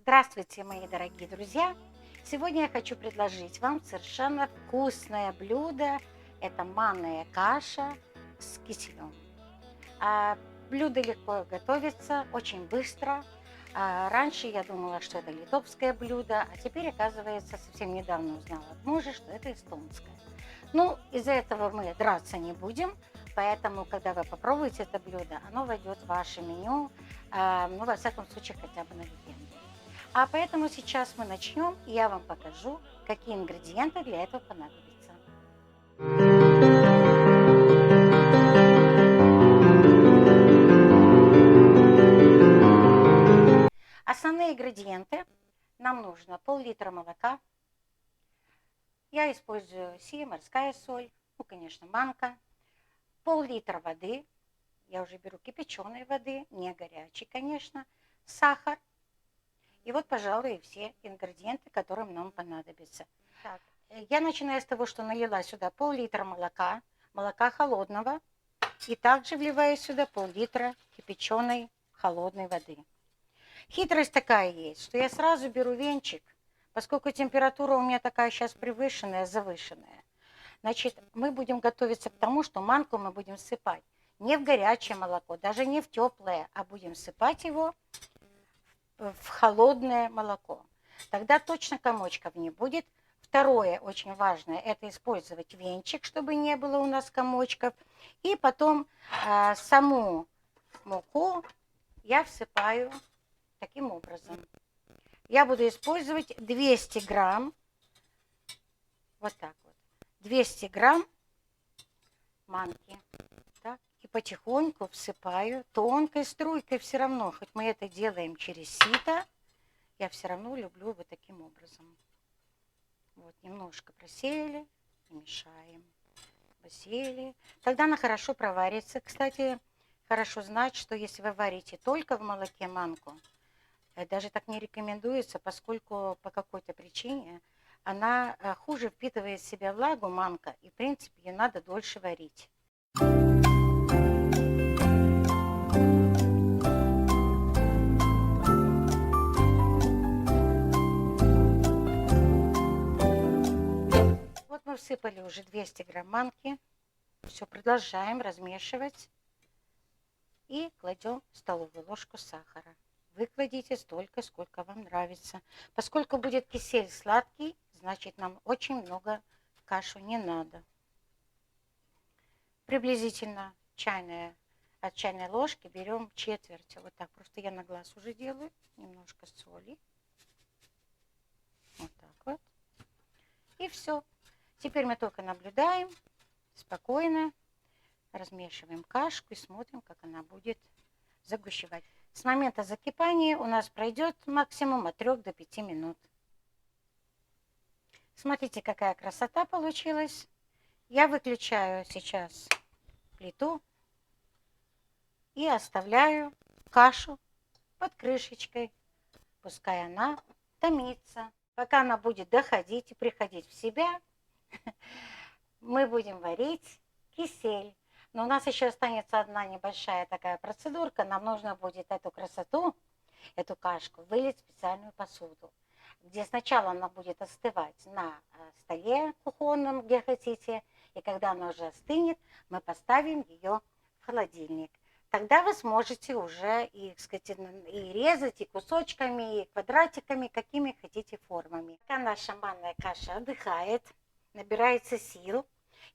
Здравствуйте, мои дорогие друзья! Сегодня я хочу предложить вам совершенно вкусное блюдо. Это манная каша с киселем. Блюдо легко готовится, очень быстро. Раньше я думала, что это литовское блюдо, а теперь, оказывается, совсем недавно узнала от мужа, что это эстонское. Ну, из-за этого мы драться не будем, поэтому, когда вы попробуете это блюдо, оно войдет в ваше меню, ну, во всяком случае, хотя бы на уикенд. Поэтому сейчас мы начнем, и я вам покажу, какие ингредиенты для этого понадобятся. Основные ингредиенты. Нам нужно пол-литра молока. Я использую морская соль, ну, конечно, манка. Пол-литра воды. Я уже беру кипяченой воды, не горячей, конечно. Сахар. И вот, пожалуй, и все ингредиенты, которые нам понадобятся. Так, я начинаю с того, что налила сюда пол-литра молока холодного, и также вливаю сюда пол-литра кипяченой холодной воды. Хитрость такая есть, что я сразу беру венчик, поскольку температура у меня такая сейчас превышенная, завышенная. Значит, мы будем готовиться к тому, что манку мы будем сыпать не в горячее молоко, даже не в теплое, а будем сыпать его в холодное молоко. Тогда точно комочков не будет. Второе, очень важное, это использовать венчик, чтобы не было у нас комочков. И потом саму муку я всыпаю таким образом. Я буду использовать 200 грамм, вот так вот, 200 грамм манки. Так, и потихоньку всыпаю тонкой струйкой все равно, хоть мы это делаем через сито, я все равно люблю вот таким образом. Вот, немножко просеяли и мешаем. Посеяли. Тогда она хорошо проварится. Кстати, хорошо знать, что если вы варите только в молоке манку, даже так не рекомендуется, поскольку по какой-то причине она хуже впитывает в себя влагу, манка, и в принципе ее надо дольше варить. Вот мы всыпали уже 200 грамм манки. Все, продолжаем размешивать. И кладем столовую ложку сахара. Вы кладите столько, сколько вам нравится. Поскольку будет кисель сладкий, значит, нам очень много в кашу не надо. Приблизительно от чайной ложки берем четверть. Вот так. Просто я на глаз уже делаю. Немножко соли. Вот так вот. И все. Теперь мы только наблюдаем спокойно. Размешиваем кашку и смотрим, как она будет загущевать. С момента закипания у нас пройдет максимум от 3 до 5 минут. Смотрите, какая красота получилась. Я выключаю сейчас плиту и оставляю кашу под крышечкой. Пускай она томится. Пока она будет доходить и приходить в себя, мы будем варить кисель. Но у нас еще останется одна небольшая такая процедурка. Нам нужно будет эту красоту, эту кашку вылить в специальную посуду, где сначала она будет остывать на столе кухонном, где хотите. И когда она уже остынет, мы поставим ее в холодильник. Тогда вы сможете уже и, кстати, и резать, и кусочками, и квадратиками, какими хотите формами. Пока наша манная каша отдыхает, набирается сил,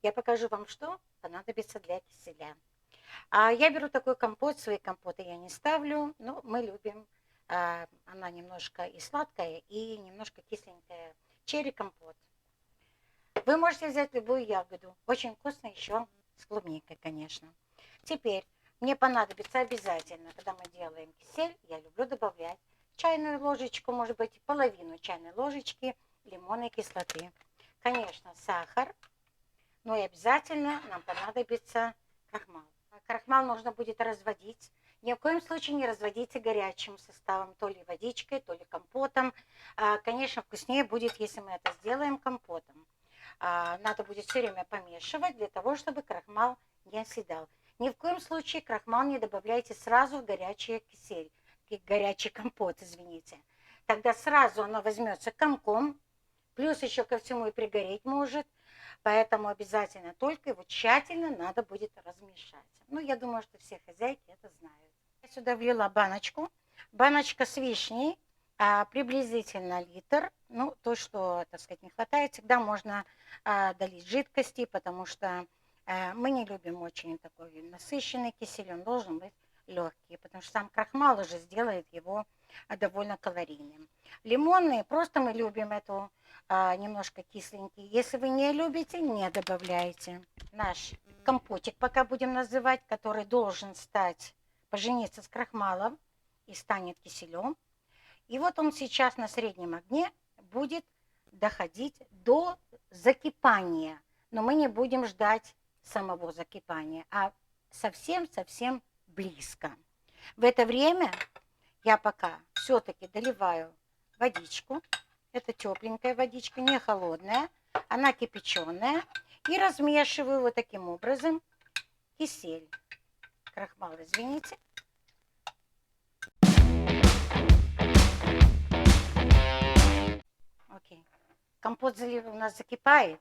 я покажу вам, что понадобится для киселя. Я беру такой компот, свои компоты я не ставлю, но мы любим, она немножко и сладкая, и немножко кисленькая, черри-компот. Вы можете взять любую ягоду, очень вкусно еще с клубникой, конечно. Теперь мне понадобится обязательно, когда мы делаем кисель, я люблю добавлять чайную ложечку, может быть, половину чайной ложечки лимонной кислоты. Конечно, сахар. Но и обязательно нам понадобится крахмал. Крахмал нужно будет разводить. Ни в коем случае не разводите горячим составом, то ли водичкой, то ли компотом. Конечно, вкуснее будет, если мы это сделаем компотом. Надо будет все время помешивать для того, чтобы крахмал не оседал. Ни в коем случае крахмал не добавляйте сразу в горячий кисель, горячий компот, извините. тогда сразу она возьмется комком, плюс еще ко всему и пригореть может, поэтому обязательно только его тщательно надо будет размешать. Ну, я думаю, что все хозяйки это знают. Я сюда влила баночку. Баночка с вишней, приблизительно литр. Ну, то, что, так сказать, не хватает, всегда можно долить жидкости, потому что мы не любим очень такой насыщенный кисель, он должен быть легкий, потому что сам крахмал уже сделает его довольно калорийным. Лимонные, просто мы любим эту немножко кисленький. Если вы не любите, не добавляйте. Наш компотик пока будем называть, который должен пожениться с крахмалом и станет киселем. И вот он сейчас на среднем огне будет доходить до закипания. Но мы не будем ждать самого закипания, а совсем-совсем близко. В это время я пока все-таки доливаю водичку. Это тепленькая водичка, не холодная. Она кипяченая. И размешиваю вот таким образом кисель. Крахмал, извините. Окей. Компот у нас закипает.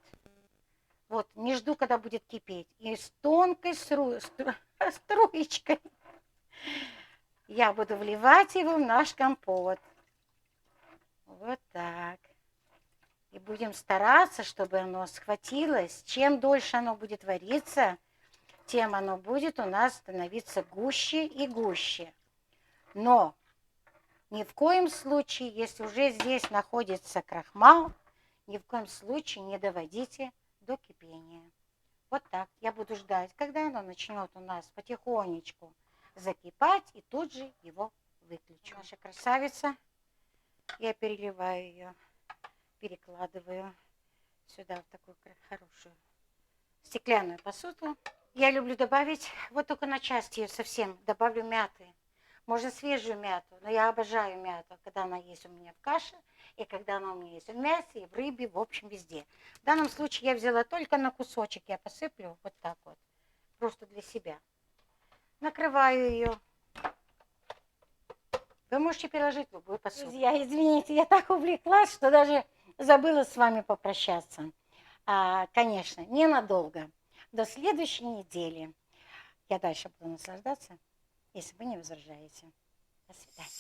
Вот, не жду, когда будет кипеть. И с тонкой струечкой я буду вливать его в наш компот. Вот так. И будем стараться, чтобы оно схватилось. Чем дольше оно будет вариться, тем оно будет у нас становиться гуще и гуще. Но ни в коем случае, если уже здесь находится крахмал, ни в коем случае не доводите до кипения. Вот так. Я буду ждать, когда оно начнет у нас потихонечку закипать, и тут же его выключу. Наша красавица. Я переливаю ее, перекладываю сюда в такую хорошую стеклянную посуду. Я люблю добавить, вот только на часть ее совсем, добавлю мяты. Можно свежую мяту, но я обожаю мяту, когда она есть у меня в каше, и когда она у меня есть в мясе, и в рыбе, в общем, везде. В данном случае я взяла только на кусочек, я посыплю вот так вот, просто для себя. Накрываю ее. Вы можете переложить в любую посуду. Друзья, извините, я так увлеклась, что даже забыла с вами попрощаться. Конечно, ненадолго. До следующей недели. Я дальше буду наслаждаться, если вы не возражаете. До свидания.